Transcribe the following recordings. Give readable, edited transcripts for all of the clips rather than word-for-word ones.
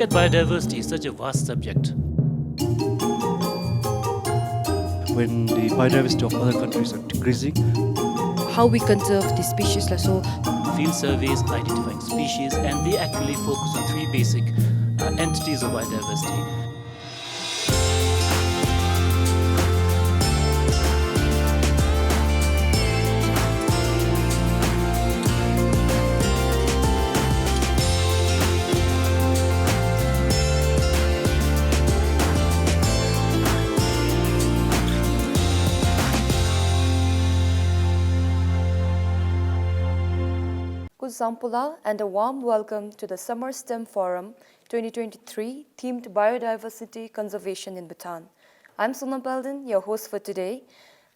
at biodiversity, it's such a vast subject. When the biodiversity of other countries are decreasing, how we conserve the species. So Field surveys identifying species, and they actually focus on three basic entities of biodiversity. Kuzampula and a warm welcome to the Summer STEM Forum 2023 themed Biodiversity Conservation in Bhutan. I'm Sonam Peldon, your host for today,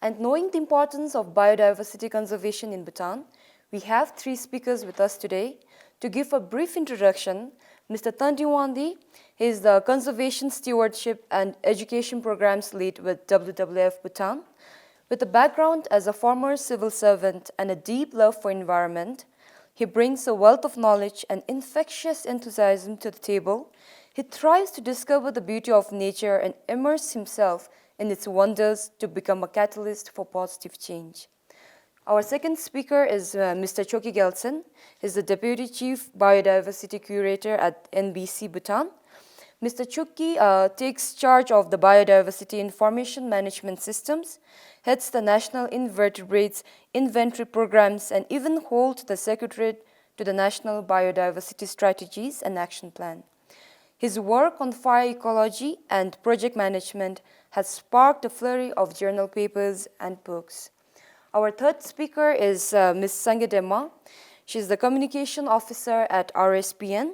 and knowing the importance of biodiversity conservation in Bhutan, we have three speakers with us today. To give a brief introduction, Mr. Tandiwandi is the Conservation Stewardship and Education Programs Lead with WWF Bhutan. With a background as a former civil servant and a deep love for environment, he brings a wealth of knowledge and infectious enthusiasm to the table. He tries to discover the beauty of nature and immerse himself in its wonders to become a catalyst for positive change. Our second speaker is Mr. Choki Gelson. He's the Deputy Chief Biodiversity Curator at NBC Bhutan. Mr. Choki takes charge of the Biodiversity Information Management Systems, heads the National Invertebrates Inventory Programs, and even holds the Secretariat to the National Biodiversity Strategies and Action Plan. His work on fire ecology and project management has sparked a flurry of journal papers and books. Our third speaker is Ms. Sangedema. She's the Communication Officer at RSPN.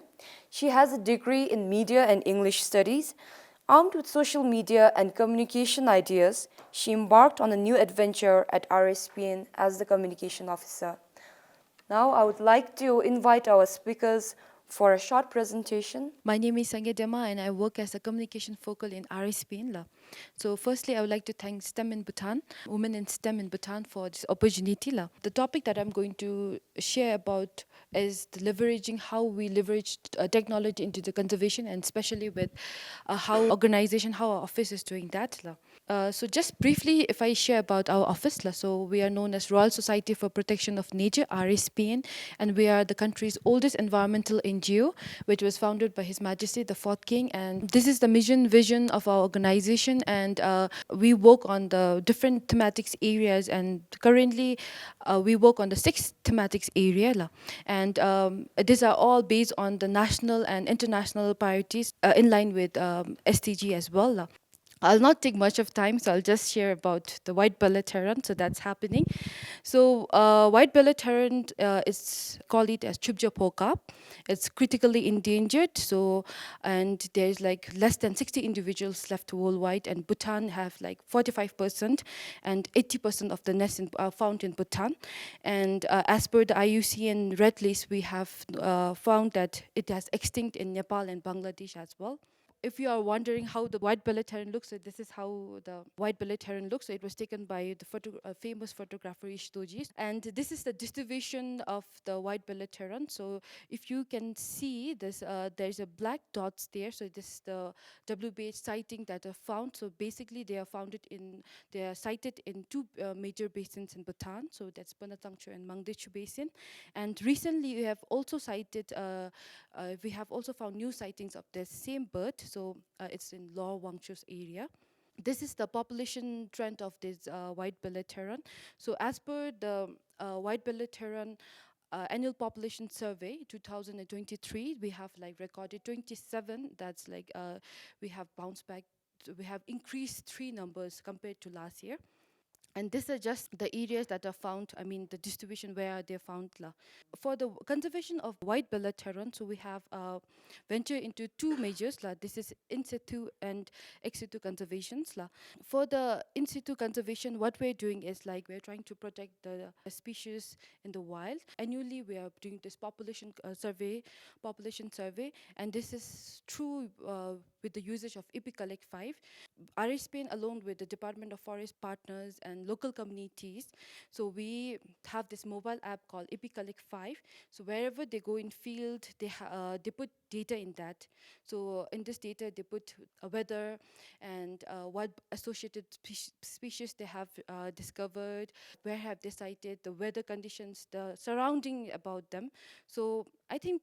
She has a degree in Media and English Studies. Armed with social media and communication ideas, she embarked on a new adventure at RSPN as the Communication Officer. Now, I would like to invite our speakers for a short presentation. my name is Sangedema and I work as a communication focal in RSPN. So firstly, I would like to thank STEM in Bhutan, Women in STEM in Bhutan, for this opportunity. The topic that I'm going to share about is the leveraging, how we leverage technology into the conservation, and especially with how our office is doing that. So just briefly, if I share about our office, so we are known as Royal Society for Protection of Nature, RSPN, and we are the country's oldest environmental NGO, which was founded by His Majesty the Fourth King. And this is the mission, vision of our organization, and we work on the different thematics areas, and currently we work on the 6 thematics area, and these are all based on the national and international priorities in line with SDG as well. I'll not take much of time, so I'll just share about the white-bellied heron. So that's happening. So white-bellied heron is called it as Chubja Poka. It's critically endangered. So, and there's like less than 60 individuals left worldwide, and Bhutan have like 45%, and 80% of the nests are found in Bhutan. And as per the IUCN Red List, we have found that it has extinct in Nepal and Bangladesh as well. If you are wondering how the white-bellied heron looks, so this is how the white-bellied heron looks. So it was taken by the famous photographer Ishtoji. And this is the distribution of the white-bellied heron. So if you can see this, there's a black dots there. So this is the WBH sighting that are found. So basically they are sighted in 2 major basins in Bhutan. So that's Panatangcho and Mangdechu Basin. And recently we have also found new sightings of the same bird. So it's in Lower Wangchu's area. This is the population trend of this white-bellied heron. So as per the white-bellied heron annual population survey 2023, we have like recorded 27. That's like we have bounced back. We have increased 3 numbers compared to last year. And these are just the areas that are found, the distribution where they're found. For the conservation of white-bellied heron, so we have ventured into 2 measures. This is in situ and ex situ conservations. For the in situ conservation, what we're doing is like we're trying to protect the species in the wild. Annually, we are doing this population survey, and this is through with the usage of EpiCollect 5. RSPN, along with the Department of Forest partners and local communities, so we have this mobile app called EpiCollect 5. So wherever they go in field, they put data in that. So in this data, they put weather and what associated species they have discovered, where have they sighted, the weather conditions, the surrounding about them. So I think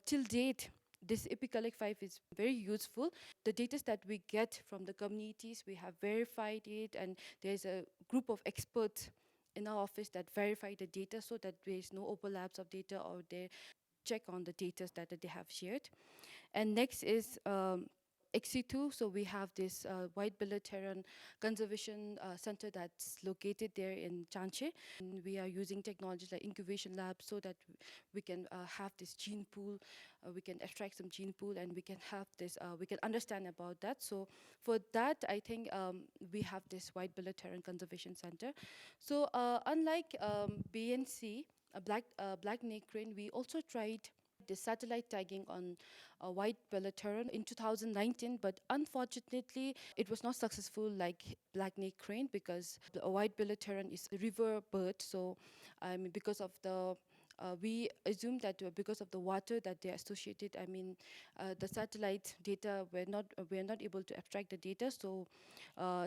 till date, this EpiCollect 5 is very useful. The data that we get from the communities, we have verified it, and there's a group of experts in our office that verify the data so that there is no overlaps of data, or they check on the data that they have shared. And next is XC2. So we have this white-billed heron conservation center that's located there in Chanche. And we are using technologies like incubation labs so that we can have this gene pool. We can extract some gene pool, and we can have this. We can understand about that. So for that, I think we have this white-billed heron conservation center. So unlike BNC, a black-necked crane, we also tried the satellite tagging on a white-billed heron in 2019, but unfortunately, it was not successful like black-necked crane, because a white-billed heron is a river bird. So, because of the we assume that because of the water that they associated, the satellite data were not able to abstract the data. So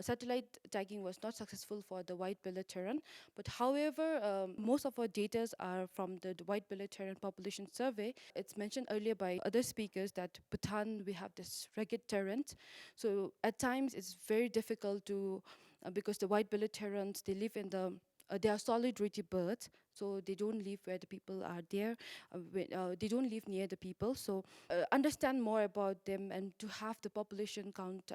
satellite tagging was not successful for the white-billed heron. But however, most of our data are from the white-billed heron population survey. It's mentioned earlier by other speakers that Bhutan, we have this rugged terrain. So at times it's very difficult to, because the white-billed herons, they live in the they are solitary birds, so they don't live where the people are there. They don't live near the people. So understand more about them and to have the population count.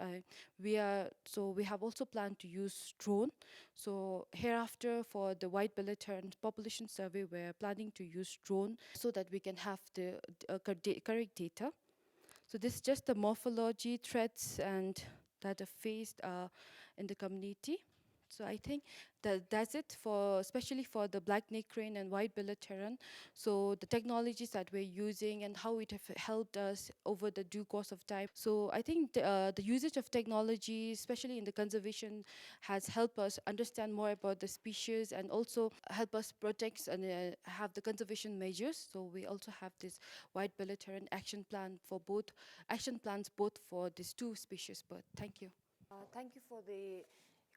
We have also planned to use drone. So hereafter, for the white-billed heron population survey, we're planning to use drone so that we can have the correct data. So this is just the morphology, threats, and that are faced in the community. So I think that's it for, especially for the black-necked crane and white-billed heron. So the technologies that we're using and how it have helped us over the due course of time. So I think the usage of technology, especially in the conservation, has helped us understand more about the species and also help us protect and have the conservation measures. So we also have this white-billed heron action plans both for these two species. But thank you. Thank you for the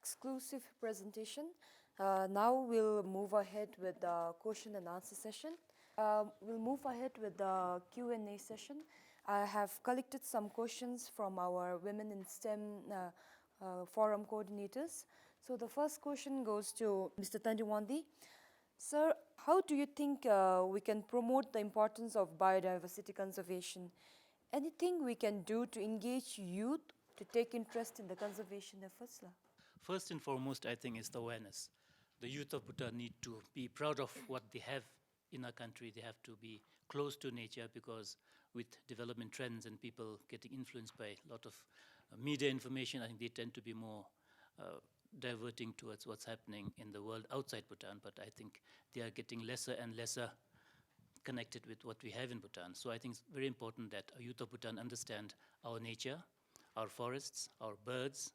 exclusive presentation. Now we'll move ahead with the question and answer session. We'll move ahead with the Q&A session. I have collected some questions from our Women in STEM forum coordinators. So the first question goes to Mr. Tandiwandi. Sir, how do you think we can promote the importance of biodiversity conservation? Anything we can do to engage youth to take interest in the conservation efforts? First and foremost, I think, is the awareness. The youth of Bhutan need to be proud of what they have in our country. They have to be close to nature, because with development trends and people getting influenced by a lot of media information, I think they tend to be more diverting towards what's happening in the world outside Bhutan. But I think they are getting lesser and lesser connected with what we have in Bhutan. So I think it's very important that our youth of Bhutan understand our nature, our forests, our birds,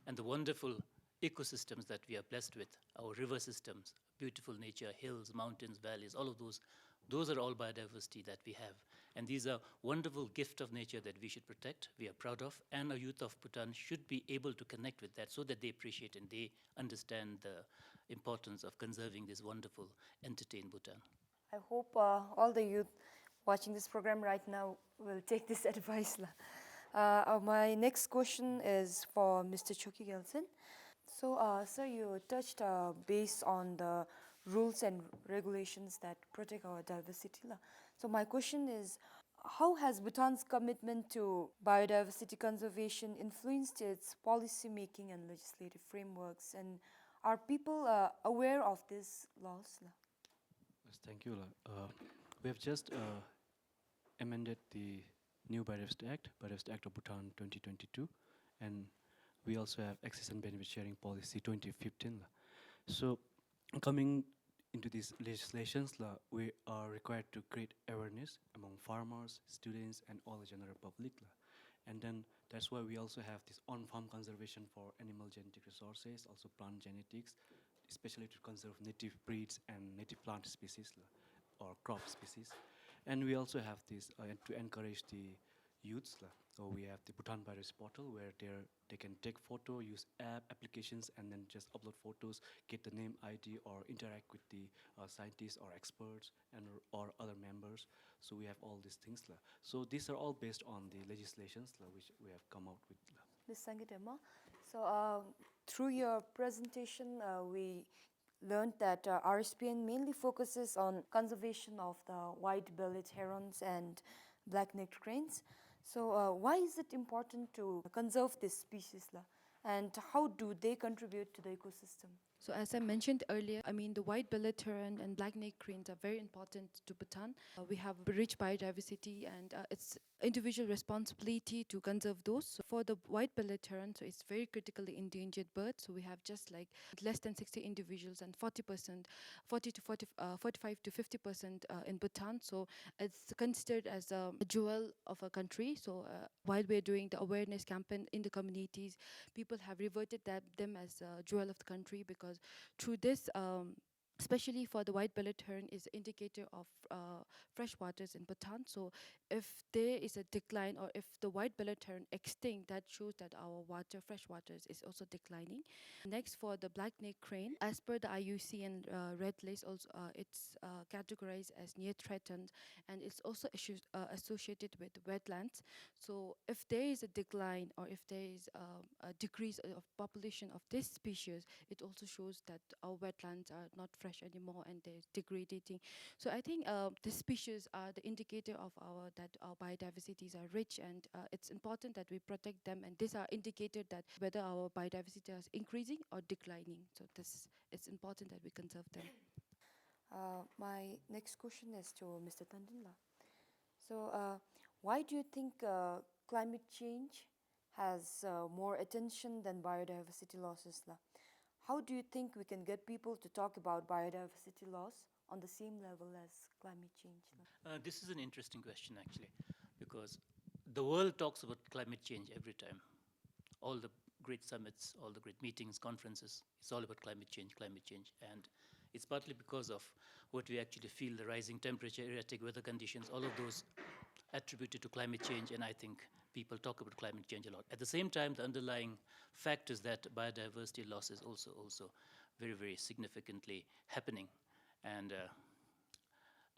and the wonderful ecosystems that we are blessed with, our river systems, beautiful nature, hills, mountains, valleys, all of those are all biodiversity that we have. And these are wonderful gift of nature that we should protect, we are proud of, and our youth of Bhutan should be able to connect with that so that they appreciate and they understand the importance of conserving this wonderful entity in Bhutan. I hope all the youth watching this program right now will take this advice. My next question is for Mr. Choki Gelson. So, sir, you touched base on the rules and regulations that protect our diversity. So, my question is, how has Bhutan's commitment to biodiversity conservation influenced its policy making and legislative frameworks? And are people aware of these laws? Yes, thank you. We have just amended the new Biodiversity Act of Bhutan 2022, and we also have Access and Benefit Sharing Policy 2015. So coming into these legislations, we are required to create awareness among farmers, students, and all the general public. And then That's why we also have this on-farm conservation for animal genetic resources, also plant genetics, especially to conserve native breeds and native plant species or crop species. And we also have this to encourage the youths. So we have the Bhutan Biodiversity portal where they can take photo, use applications, and then just upload photos, get the name ID, or interact with the scientists or experts and or other members. So we have all these things. So these are all based on the legislations which we have come out with. Ms. Sangeetama, so through your presentation, we learned that RSPN mainly focuses on conservation of the white-bellied herons and black-necked cranes. So why is it important to conserve this species, and how do they contribute to the ecosystem? So as I mentioned earlier, I mean, the white-bellied heron and black-necked cranes are very important to Bhutan. We have rich biodiversity, and it's individual responsibility to conserve those. So for the white-bellied heron, so it's very critically endangered bird. So we have just like less than 60 individuals and 40%, 45 to 50% in Bhutan. So it's considered as a jewel of a country. So while we're doing the awareness campaign in the communities, people have reverted them as a jewel of the country, because through this, especially for the white-bellied heron, is an indicator of fresh waters in Bhutan. So if there is a decline, or if the white-bellied heron extinct, that shows that our water, fresh waters, is also declining. Next, for the black-necked crane, as per the IUCN red list, also it's categorized as near threatened, and it's also associated with wetlands. So if there is a decline, or if there is a decrease of population of this species, it also shows that our wetlands are not fresh anymore and they're degrading. So I think these species are the indicator of that our biodiversities are rich, and it's important that we protect them, and these are indicator that whether our biodiversity is increasing or declining. So it's important that we conserve them. My next question is to Mr. Tandinla. So why do you think climate change has more attention than biodiversity losses? How do you think we can get people to talk about biodiversity loss on the same level as climate change? This is an interesting question, actually, because the world talks about climate change every time. All the great summits, all the great meetings, conferences, it's all about climate change. And it's partly because of what we actually feel, the rising temperature, erratic weather conditions, all of those attributed to climate change, and I think people talk about climate change a lot. At the same time, the underlying fact is that biodiversity loss is also very, very significantly happening. And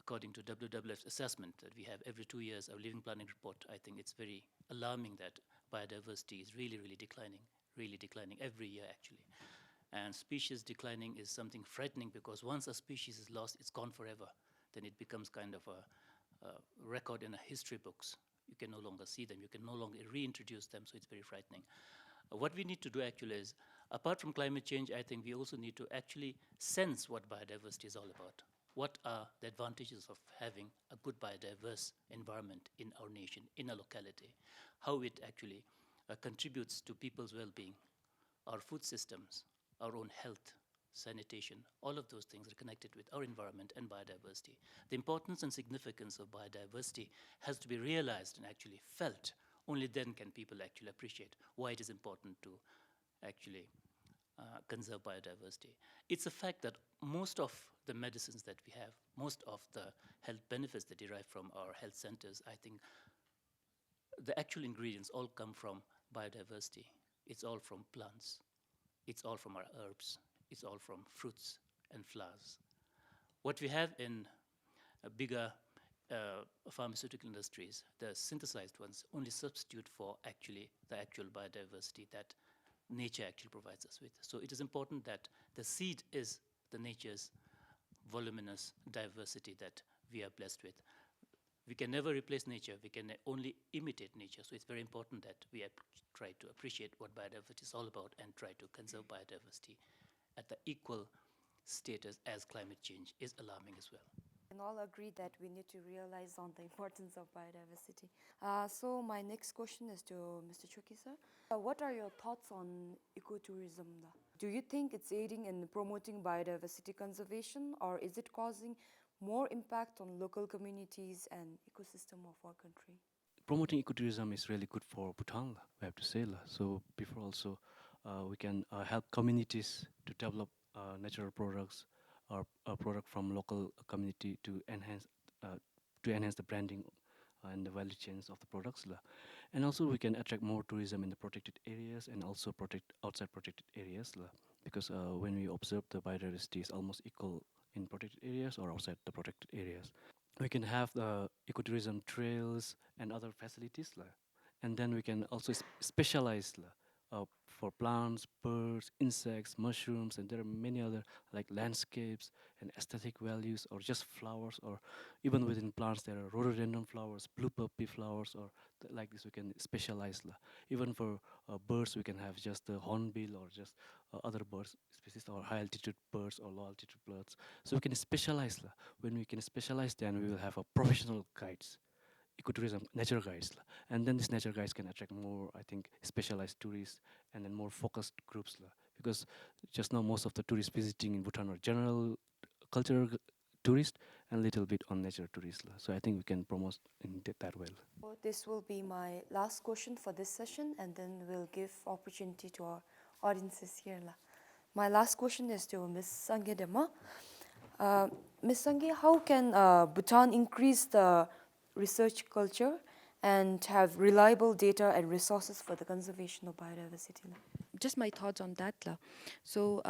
according to WWF's assessment that we have every 2 years, our living planning report, I think it's very alarming that biodiversity is really declining every year, actually. And species declining is something frightening, because once a species is lost, it's gone forever. Then it becomes kind of a record in the history books. You can no longer see them, you can no longer reintroduce them, so it's very frightening. What we need to do actually is, apart from climate change, I think we also need to actually sense what biodiversity is all about. What are the advantages of having a good biodiverse environment in our nation, in a locality? How it actually contributes to people's well-being, our food systems, our own health, sanitation, all of those things are connected with our environment and biodiversity. The importance and significance of biodiversity has to be realized and actually felt. Only then can people actually appreciate why it is important to actually conserve biodiversity. It's a fact that most of the medicines that we have, most of the health benefits that derive from our health centers, I think the actual ingredients all come from biodiversity. It's all from plants. It's all from our herbs. It's all from fruits and flowers. What we have in bigger pharmaceutical industries, the synthesized ones, only substitute for actually the actual biodiversity that nature actually provides us with. So it is important that the seed is the nature's voluminous diversity that we are blessed with. We can never replace nature, we can only imitate nature. So it's very important that we try to appreciate what biodiversity is all about and try to conserve biodiversity at the equal status as climate change is alarming as well. And all agree that we need to realize on the importance of biodiversity. So my next question is to Mr. Choki, sir. What are your thoughts on ecotourism? Do you think it's aiding in promoting biodiversity conservation, or is it causing more impact on local communities and ecosystem of our country? promoting ecotourism is really good for Bhutan, we have to say. So before also, we can help communities to develop natural products or a product from local community uh, to enhance the branding and the value chains of the products. And also we can attract more tourism in the protected areas and also protect outside protected areas because when we observe the biodiversity is almost equal in protected areas or outside the protected areas. We can have the ecotourism trails and other facilities and then we can also specialize for plants, birds, insects, mushrooms, and there are many other like landscapes and aesthetic values or just flowers, or even within plants there are rhododendron flowers, blue poppy flowers, or like this we can specialize even for birds we can have just the hornbill or just other birds species or high altitude birds or low altitude birds, so we can specialize when we can specialize then we will have a professional guides, ecotourism nature guides and then these nature guides can attract more, I think, specialized tourists and then more focused groups because just now most of the tourists visiting in Bhutan are general cultural tourists and little bit on nature tourists so I think we can promote in that way. So this will be my last question for this session, and then we'll give opportunity to our audiences here. My last question is to Ms. Sangye Dema. Ms. Sangye, how can Bhutan increase the research culture and have reliable data and resources for the conservation of biodiversity? Just my thoughts on that. So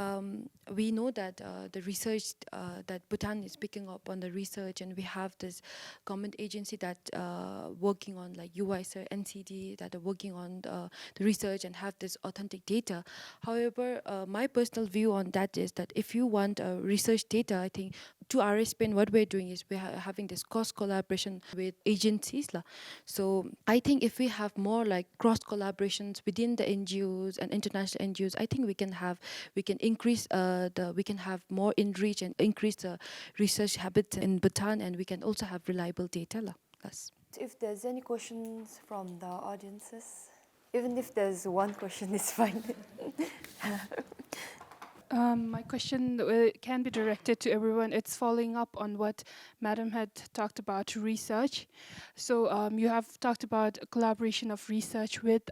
we know that the research that Bhutan is picking up on the research, and we have this government agency that working on like UISER, NCD that are working on the research and have this authentic data. However, my personal view on that is that if you want research data, I think to RSPN what we're doing is we're having this cross collaboration with agencies. So I think if we have more like cross collaborations within the NGOs and international NGOs, I think we can increase we can have more in reach and increase the research habits in Bhutan, and we can also have reliable data. If there's any questions from the audiences, even if there's one question, it's fine. My question can be directed to everyone. It's following up on what Madam had talked about research. So you have talked about a collaboration of research with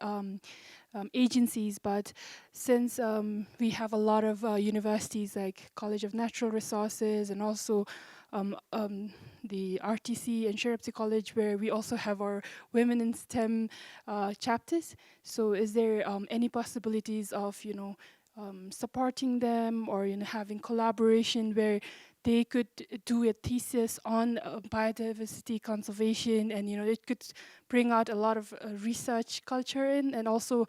agencies, but since we have a lot of universities like College of Natural Resources and also the RTC and Sheripsi College, where we also have our Women in STEM chapters. So is there any possibilities of, supporting them or having collaboration where they could do a thesis on biodiversity conservation, and it could bring out a lot of research culture in, and also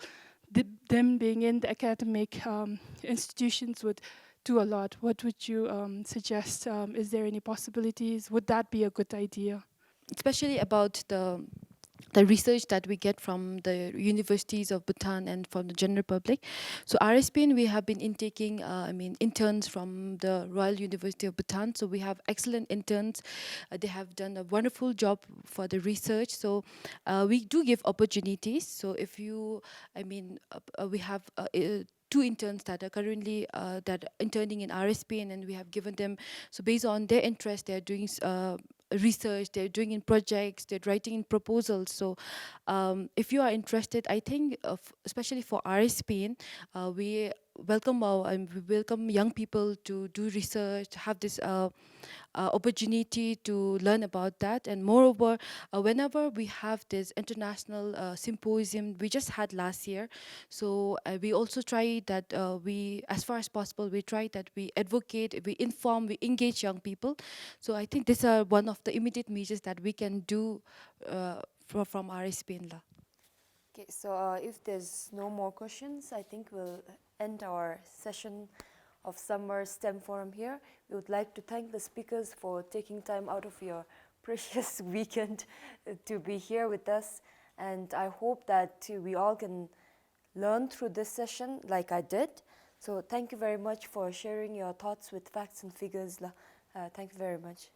them being in the academic institutions would do a lot. What would you suggest? Is there any possibilities? Would that be a good idea? Especially about the research that we get from the universities of Bhutan and from the general public. So RSPN, we have been intaking, interns from the Royal University of Bhutan. So we have excellent interns. They have done a wonderful job for the research. So we do give opportunities. So if you, we have two interns that are currently that are interning in RSPN, and we have given them, so based on their interest, they're doing research, they're doing in projects, they're writing in proposals. So if you are interested, I think especially for RSPN, we welcome young people to do research, have this opportunity to learn about that. And moreover, whenever we have this international symposium we just had last year, so we also try that we, as far as possible, we try that we advocate, we inform, we engage young people. So I think these are one of the immediate measures that we can do from RSPN. Okay, so if there's no more questions, I think we'll end our session of Summer STEM Forum here. We would like to thank the speakers for taking time out of your precious weekend to be here with us. And I hope that we all can learn through this session like I did. So thank you very much for sharing your thoughts with facts and figures. Thank you very much.